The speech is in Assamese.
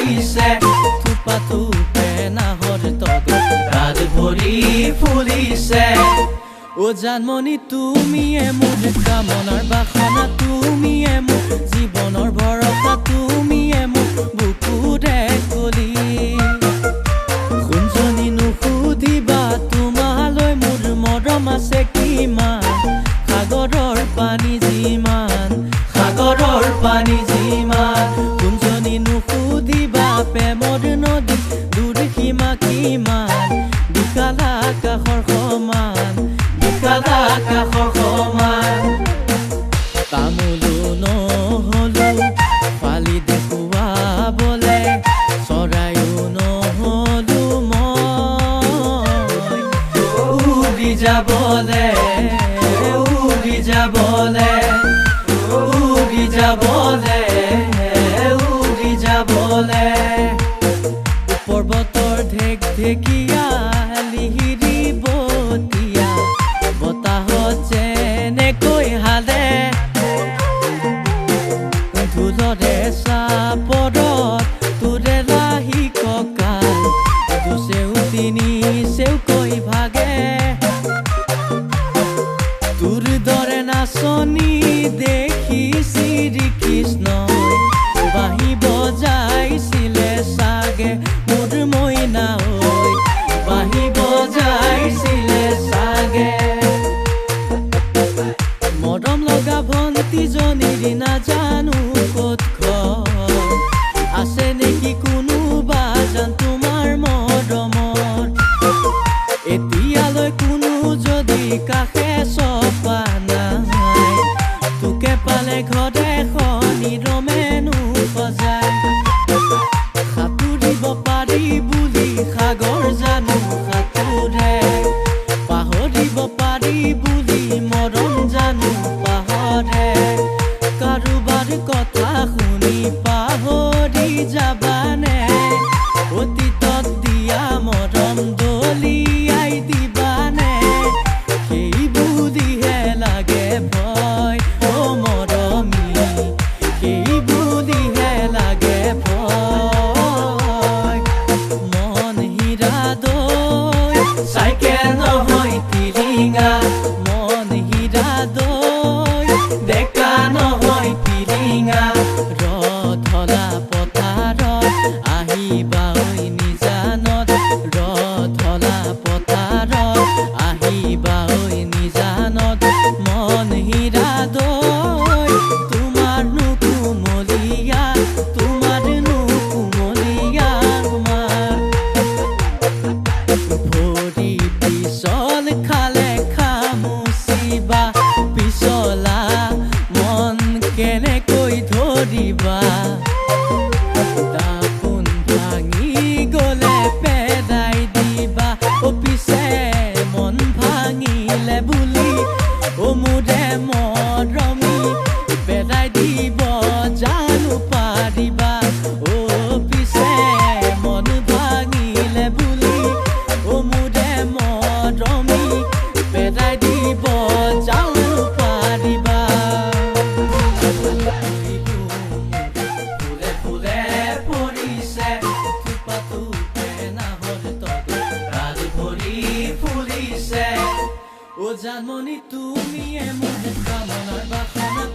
ফুলিছে থোপা থোপে নাহৰ তত গাত ভৰি ফুলিছে ও জানমণি তুমিয়ে মোৰ কামনাৰ বাসনা তুমিয়ে মোৰ জীৱনৰ ভৰসা তুমিয়ে মোৰ বুকুৰে কলি শুনজনী নুসুধিবা তোমালৈ মোৰ মৰম আছে কিমান সাগৰৰ পানী যিমান শুনজনী নুসুধিবা প্ৰেমৰ নদী দূৰ সীমা কিমান বিশাল আকাশৰ সমান তামোলো নহলো ফালি দেখুৱাবলে চৰাইও নহলো মই উৰি যাবলে পৰ্বতৰ ঢেক ঢেকিয়া লিহিৰি বতিয়া বতাহত যেনেকৈ হালে ধুলৰে চাপৰত তোৰে লাহি কঁকাল দুচেও তিনি চেউকৈ ভাগে তোৰ দৰে নাচনি দেখি শ্ৰীকৃষ্ণই বাঁহী বজাইছিলে চাগে মোৰ মইনা ঐ বাঁহী বজাইছিলে চাগে মৰম লগা ভণ্টিজনীৰ নাজানো ক'ত ঘৰ আছে নেকি কোনোবা জান তোমাৰ মৰমৰ এতিয়ালৈ কোনো যদি কাষে চপা নাই তোকে পালে ঘৰে খনি ৰমেনো সজাই সাঁতুৰিব পাৰি বুলি সাগৰ জানো সাঁতোৰে পাহৰিব পাৰি বুলি মৰম জানো পাহৰে কাৰোবাৰ কথা শুনি পাহৰি যাবানে অতীতত দিয়া মৰম দলিয়াই দিবানে সেই বুলিহে লাগে ভয় ও মৰমী সেই বুলিহে লাগে ভয় মন হীৰা দৈ চাইকেল নহয় টিলিঙা মন হীৰা দৈ ডেকা নহয় টিলিঙা ৰধলা পথাৰত আহিবা ঐ নিজানত ৰধলা পথাৰত আহিবা ঐ নিজানত মন হীৰা দৈ তোমাৰনো কুমলীয়া ভৰি পিছল খালে খামুচিবা পিছলা মন কেনেকৈ ধৰিবা দাপোন ভাঙি গলে পেলাই দিবা ও পিছে মন ভাঙিলে বুলি ও মোৰে মৰমী পেলাই দিব জানো পাৰিবা ও পিছে মন ভাঙিলে বুলি ও মোৰে মৰমী পেলাই দিব জানো পাৰিবা ফুলে পৰিছে থোপা থোপে নাহৰ তত গাত ভৰি ফুলিছে ও জানমণি তুমিয়ে মোৰ কামনাৰ বাসনা